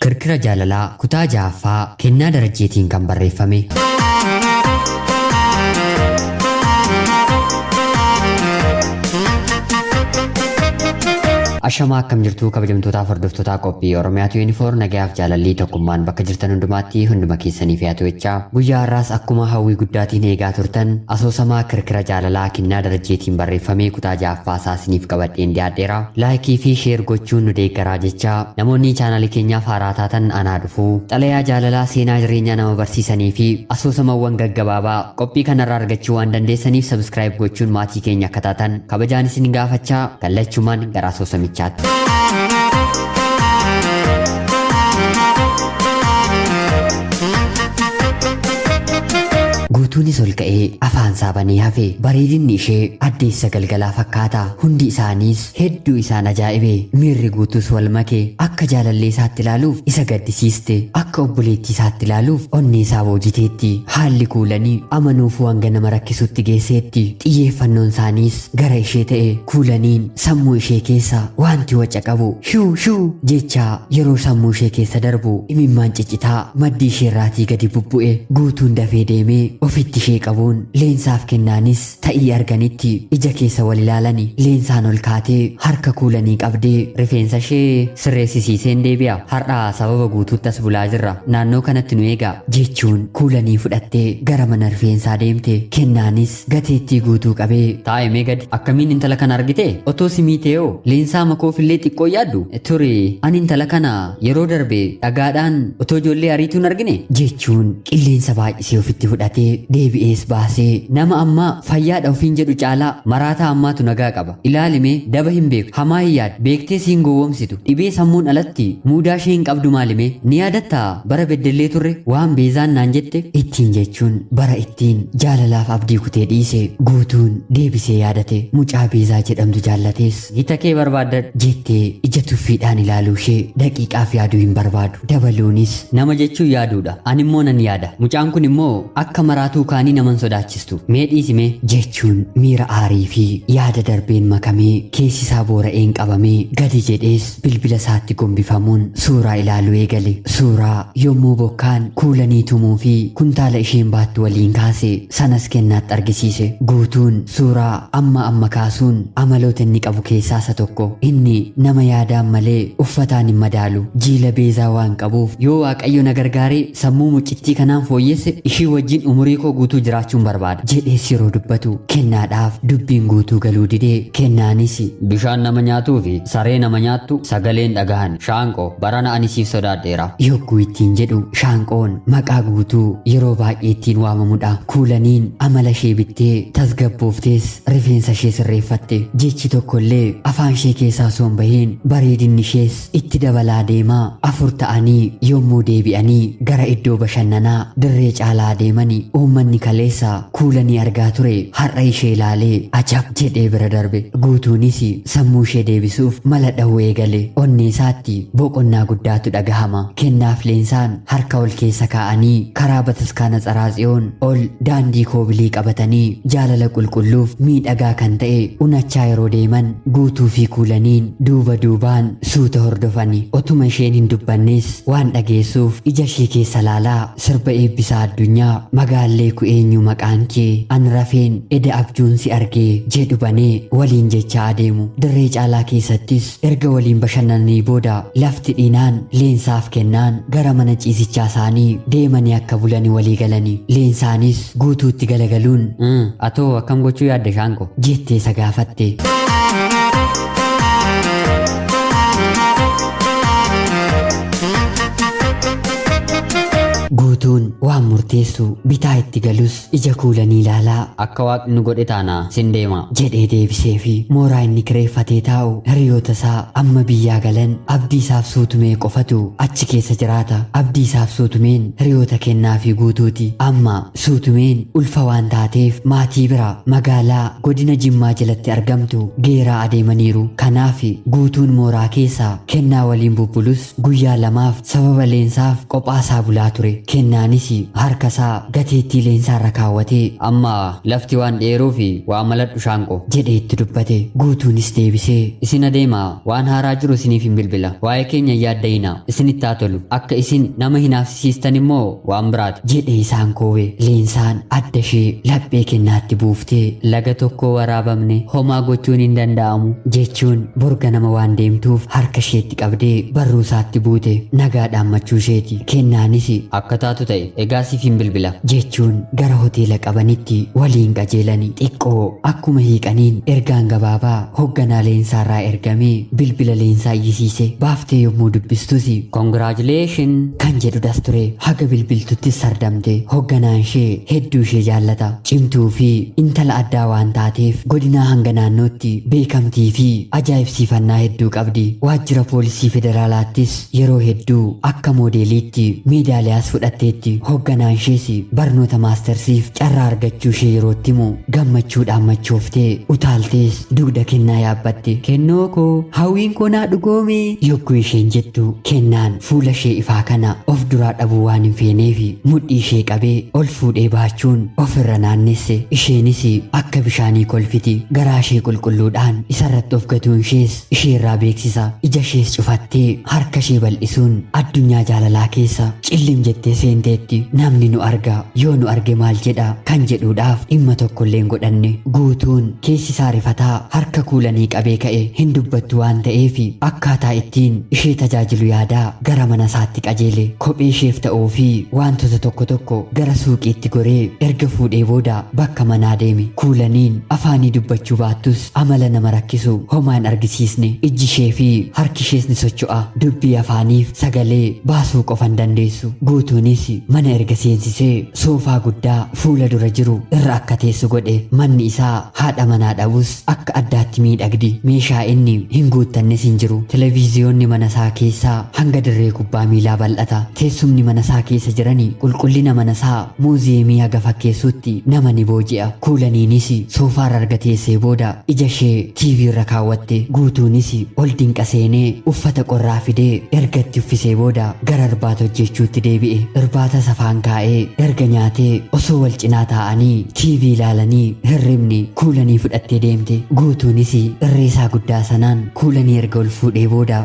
Kirkira jaalalaa kutaa ja'affaa kennaa Darajjeetiin kan barreeffame. Ashamaa akkam jirtu kabajamtoota hordoftoota qophii Oromiyaatu Yuunifoor nagayaaf jaalallii tokkummaan bakka jirtan hundumaatti hunduma keessaniif yaatu jecha guyyaa har'aas akkuma hawwii guddaatiin eegaa turtan asoosamaa kirkira jaalalaa kennaa Darajjeetiin barreeffamee kutaa ja'affaa isaasiniif qabadheen dhiyaadheera. Laayikii fi sheer gochuun nu deeggaraa jecha namoonni chaanaalii keenyaaf haaraa taatan anaa dhufuu xalayaa jaalalaa seenaa jireenyaa nama barsiisanii fi asoosamawwan gaggabaabaa qophii kanarraa argachuu waan dandeessaniif sabskiraayib gochuun maatii keenya akka taatan kabajaan isin gaafachaa gallachumaan gara asoosamicha chat. Guutuunis ol ka'ee afaan saabanee hafe bareedinni ishee addeessa galgalaa fakkaata hundi isaaniis hedduu isaan ajaa'ibe miirri guutuus wal make akka jaalallee isaatti ilaaluuf isa gaddisiiste akka obboleettii isaatti ilaaluuf onnee isaa boojiteetti haalli kuulanii amanuuf wanga nama rakkisutti geesseetti xiyyeeffannoon isaaniis gara ishee ta'e kuulaniin sammuu ishee keessa wanti waca qabu shuu jecha yeroo sammuu ishee keessa darbu imimmaan ciccitaa maddii isheerraatii gadi bubbu'e guutuun dafee deemee ofitti ishee qabuun leensaaf kennaanis ta'ii arganitti ija keessa wal ilaalani leensaan ol kaatee harka kuulanii qabdee rifeensa ishee sirreessisiiseen deebi'a har'a sababa guutuutti as bulaa jirra naannoo kanatti nu eegaa jechuun kuulanii fudhattee gara mana rifeensaa deemte kennaanis gateettii guutuu qabee taa'imee gadi akkamiin intala kana argite otoo simiiteeoo leensaa makoofillee xiqqoo yaaddu ture ani intala kana yeroo darbe dhagaadhaan otoo ijoollee ariituun argine jechuun qilleensa baay'isee ofitti fudhatee deebi'ees baasee nama ammaa fayyaadha ofiin jedhu caalaa maraataa ammaatu nagaa qaba ilaalimee daba hin beeku hamaa hin yaadu beektee siin gowwoomsitu dhibee sammuun alatti muudaa ishee hin qabdu maalimee ni yaadattaa bara beddellee turre waan beezaan naan jette ittiin jechuun bara ittiin jaalalaaf abdii kutee dhiise guutuun deebisee yaadate mucaa beezaa jedhamtu jaallatees gita kee barbaadda jettee ija tuffiidhaan ilaaluu ishee daqiiqaaf yaaduu hin barbaadu dabaluunis nama jechuun yaaduudha animmoo nan yaada mucaan kun immoo akka maraatuu kaanii naman sodaachistu mee dhiisime jechuun miira aarii fi yaada darbeen makamee keessisaa boora'een qabamee gadi jedhees bilbila isaatti gombifamuun suuraa ilaaluu eegale suuraa yommuu bokkaan kuulanii tumuu fi kuntaala isheen baattu waliin kaase sanas kennaatti argisiise guutuun suuraa amma kaasuun amaloota inni qabu keessaa isa tokko inni nama yaadaan malee uffataan hin madaalu jiila beezaa waan qabuuf yoo waaqayyo na gargaaree sammuu mucittii kanaan fooyyesse ishii wajjin umurii koo guutuu jiraachuun barbaada jedhees yeroo dubbatu kennaadhaaf dubbiin guutuu galuu didee kennaanis bishaan nama nyaatuu fi saree nama nyaattu sagaleen dhagahan shaanqoo barana ani siif sodaadheera yogguu ittiin jedhu shaanqoon maqaa guutuu yeroo baay'ee ittiin waamamudha kuulaniin amala ishee bittee tasgabbooftees rifeensa ishee sirreeffatte jechi tokkollee afaan ishee keessaa osoo hin bahiin bareedinni ishees itti dabalaa deemaa afur ta'anii yommuu deebi'anii gara iddoo bashannanaa dirree caalaa deemanii uummanni kaleessa kuulanii argaa ture har'a ishee ilaalee ajab jedhee bira darbe guutuunis sammuu ishee deebisuuf mala dhawuu eegale onnee isaatti boqonnaa guddaatu dhagahama kennaaf leensaan harka ol keessa kaa'anii karaa bataskaana Tsaraatsiyoon ol daandii koobilii qabatanii jaalala qulqulluuf miidhagaa kan ta'e unachaa yeroo deeman guutuu fi kuulaniin duuba duubaan suuta hordofani otuma isheen hin dubbannees waan dhageessuuf ija ishee keessa laalaa sirba eebbisaa addunyaa magaallee ku eenyu maqaan kee an rafeen eda abjuun si argee jedhu banee waliin jechaa adeemu dirree caalaa keessattis erga waliin bashannananii booda lafti dhiinaan leensaaf kennaan gara mana ciisichaa isaanii deemanii akka bulanii walii galanii leensaanis guutuutti galagaluun atoo akkam gochuu yaadda shaanqo jettee isa gaafatte. Guutuun waan murteessu bitaa itti galus ija kuulanii ilaalaa akka waaqni godhe taana sin deema jedhee deebisee fi mooraa inni kireeffatee taa'u hiriyoota isaa amma biyyaa galan abdii isaaf suutumee qofatu achi keessa jiraata abdii isaaf suutumeen hiriyoota kennaa fi guutuuti amma suutumeen ulfa waan taateef maatii bira magaalaa godina Jimmaa jalatti argamtu geeraa adeemaniiru kanaaf guutuun mooraa keessa kennaa waliin bubbulus guyyaa lamaaf sababa leensaaf qophaasaa bulaa ture kennaanis harkasaa gateettii leensaarra kaawwatee amma lafti waan dheeruu fi waan maladhu shaanqo jedhee itti dubbate. Guutuunis deebisee isin adeemaa waan haaraa jiru isiniif hin bilbila waa'ee keenya yaadda'inaa isinitti haa tolu akka isin nama hin hafsiistan immoo waan biraati jedhee isaan koowe. Leensaan adda ishee laphee kennaatti buuftee laga tokko waraabamne homaa gochuun hin danda'amu jechuun borga nama waan deemtuuf harka isheetti qabdee barruu isaatti buute nagaa dhaammachuu isheeti. Kennaanis akka taatu ta'e egaa siif hin bilbila jechuun gara hoteela qabanitti waliin qajeelanii xiqqoo akkuma hiiqaniin ergaan gabaabaa hoogganaa leensaarraa ergamee bilbila leensaa iyyisiise. Baaftee yommuu dubbistus koongiraajuleeshin kan jedhudas ture. Haga bilbiltuttis sardamte. Hoogganaan ishee hedduu ishee jaallata. Cimtuu fi intala addaa waan taateef godinaa hanga naannootti beekamtii fi ajaa'ibsiifannaa hedduu qabdi. Waajjira poolisii federaalaattis yeroo hedduu akka moodeeliitti meedaaliyaas fudhatteetti. Hoogganaan ishees barnoota maastarsiif carraa argachuu ishee yerootti himu gammachuudhaan machooftee utaaltees dugda kennaa yaabbatte. Kennoo koo hawwiin koo naa dhugoome yogguu isheen jettu kennaan fuula ishee ifaa kana of duraa dhabuu waan hin feeneef mudhii ishee qabee ol fuudhee baachuun ofirra naannesse. Isheenis akka bishaanii kolfiti. Garaa ishee qulqulluudhaan isarratti of gatuun ishees isheerraa beeksisa. Ija ishees cufattee harka ishee bal'isuun addunyaa jaalalaa keessa cillim jettee seenteetti. Namni nu arga yoo nu arge maal jedha kan jedhuudhaaf dhimma tokkollee hin godhanne. Guutuun keessi isaa rifataa harka kuulanii qabee ka'e hin dubbattu waan ta'eef akkaataa ittiin ishee tajaajilu yaadaa gara mana isaatti qajeele. Kophee isheef ta'uu fi wantoota tokko tokko gara suuqiitti goree erga fuudhee booda bakka manaa deeme. Kuulaniin afaanii dubbachuu baattus amala nama rakkisu homaan argisiisne. Ijji ishee fi harki ishees ni socho'a. Dubbii afaaniif sagalee baasuu qofan dandeessu. Guutuunis mana erga seensisee soofaa guddaa fuula dura jiru irra akka teessu godhe. Manni isaa haadha manaa dhabus akka addaatti miidhagdi. Meeshaa inni hin guuttannes hin jiru. Televiziyoonni mana isaa keessaa hanga dirree kubbaa miilaa bal'ata. Teessumni mana isaa keessa jiranii qulqullina mana isaa muuziyeemii haga fakkeessutti nama ni booji'a. Kuulaniinis soofaarra erga teessee booda ija ishee tiivii irra kaawwatte. Guutuunis ol dinqa seenee uffata qorraa fidee erga itti uffisee booda gara irbaata hojjechuutti deebi'e. Irbaata safaan kaa'ee erga nyaatee osoo wal cinaa taa'anii tiivii ilaalanii hirribni kuulanii fudhattee deemte. Guutuunis irreesaa guddaa sanaan kuulanii erga ol fuudhee booda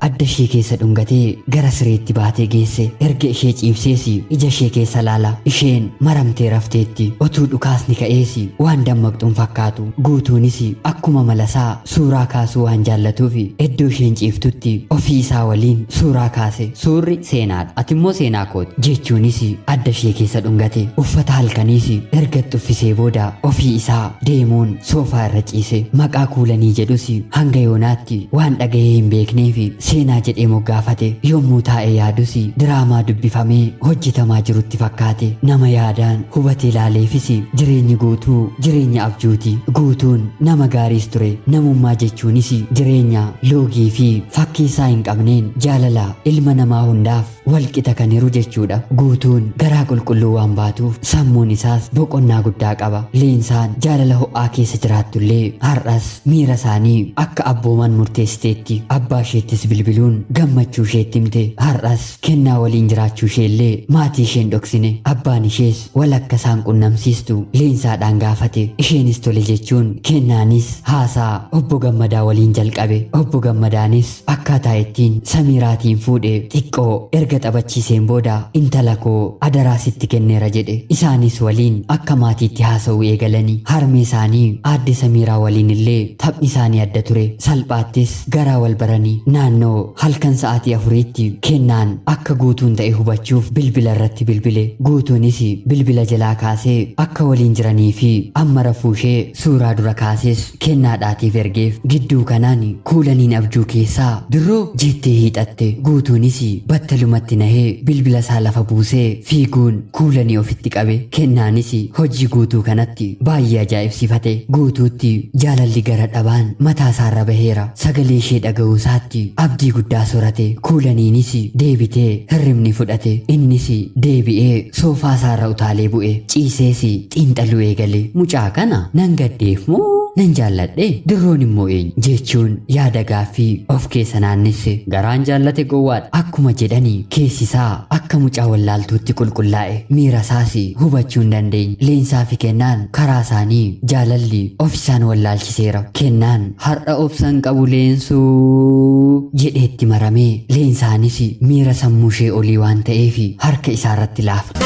adda ishee keessa dhungatee gara sireetti baatee geesse. Erga ishee ciibsees ija ishee keessa laala. Isheen maramtee rafteetti. Otuu dhukaasni ka'ees waan dammaqxuun fakkaatu. Guutuunis akkuma malasaa suuraa kaasuu waan jaallatuuf iddoo isheen ciiftutti ofii isaa waliin suuraa kaase. Suurri seenaadha ati immoo seenaa kooti jechuunis adda ishee keessa dhungate. Uffata halkaniis erga uffisee booda ofii isaa deemuun soofaa irra ciise. Maqaa kuulanii jedhus hanga yoonaatti waan dhagahee hin beekneef seenaa jedhee moggaafate. Yommuu taa'ee yaadus diraamaa dubbifamee hojjetamaa jirutti fakkaate. Nama yaadaan hubatee ilaaleefis jireenyi guutuu jireenya abjuuti. Guutuun nama gaariis ture. Namummaa jechuunis jireenya loogii fi fakkii isaa hin qabneen jaalala ilma namaa hundaaf walqixa kan hiru jechuudha. Guutuun garaa qulqulluu waan baatuuf sammuun isaas boqonnaa guddaa qaba. Leensaan jaalala ho'aa keessa jiraattullee har'as miira isaanii akka abbooman murteessiteetti. Abbaa isheettis bilbiluun gammachuu isheetti himte. Har'as kennaa waliin jiraachuu isheellee maatii isheen dhoksine. Abbaan ishees walakka isaan qunnamsiistu leensaadhaan gaafate. Isheenis tole jechuun kennaanis haasaa obbo Gammadaa waliin jalqabe. Obbo Gammadaanis akkaataa ittiin Samiiraatiin fuudhe xiqqoo erga taphachiiseen booda intala koo adaraa sitti kenneera jedhe. Isaanis waliin akka maatiitti haasa'uu eegalanii. Harmee isaanii aadde Samiiraa waliin illee taphni isaanii adda ture. Salphaattis garaa wal baranii naannoo halkan sa'aatii 4tti kennaan akka guutuun ta'e hubachuuf bilbila irratti bilbile. Guutuunis bilbila jalaa kaasee akka waliin jiranii fi amma rafuu ishee suuraa dura kaasees kennaadhaatiif ergeef. Gidduu kanaan kuulaniin abjuu keessaa dirroo jettee hiixatte. Guutuunis battalumatti harkumatti nahee bilbila isaa lafa buusee fiiguun kuulanii ofitti qabe. Kennaanis hojii guutuu kanatti baay'ee ajaa'ibsiifate. Guutuutti jaalalli gara dhabaan mataa isaarra baheera. Sagalee ishee dhaga'uu isaatti abdii guddaa sorate. Kuulaniinis deebitee hirribni fudhate. Innis deebi'ee soofaa isaarra utaalee bu'e. Ciisees xiinxaluu eegale. Mucaa kana nan gaddeef moo nan jaalladhe? Dirroon immoo eenyu? Jechuun yaada gaaffii of keessa naannesse. Garaan jaallate gowwaadha. Akkuma jedhanii keessisaa akka mucaa wallaaltuutti qulqullaa'e. Miira isaas hubachuu hin dandeenye. Leensaa fi Kennaan karaa isaanii jaalalli of isaan wallaalchiseera. Kennaan har'a obsan qabu Leensuu jedheetti maramee, Leensaanis miira sammuu ishee olii waan ta'eef harka isaarratti laafa.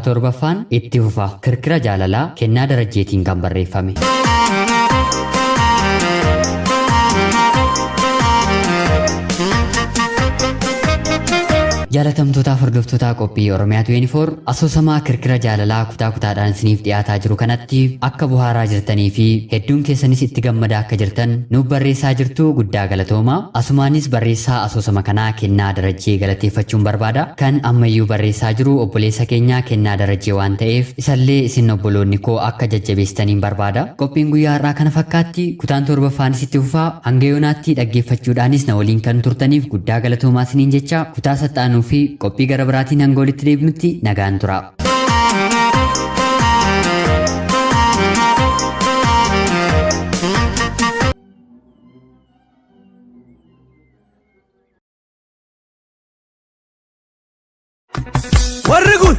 Torbaffaan itti fufa. Kirkira jaalalaa Kennaa Darajjeetiin kan barreeffame. Jaalatamtootaaf hordoftoota qophii Oromiyaa 24 asoosamaa kirkira jaalalaa kutaa kutaadhaan isiniif dhiyaataa jiru kanatti akka bohaaraa jirtanii fi hedduun keessanis itti gammadaa akka jirtan nuuf barreessaa jirtu guddaa galatoomaa. Asumaanis barreessaa asoosama kanaa Kennaa Darajjee galateeffachuun barbaada. Kan ammayyuu barreessaa jiru obboleessa keenya Kennaa Darajjee waan ta'eef isallee isin obboloonni koo akka jajjabeessitaniin barbaada. Qophiin guyyaa har'aa kana fakkaatti. Kutaan torbaffaanis itti fufaa. Hanga yoonaatti dhaggeeffachuudhaanis na waliin kan turtaniif guddaa galatoomaa isiniin jecha kutaa sattaanuu fi qophii gara biraatiin hanga walitti deebinutti nagaan tura. Warri kun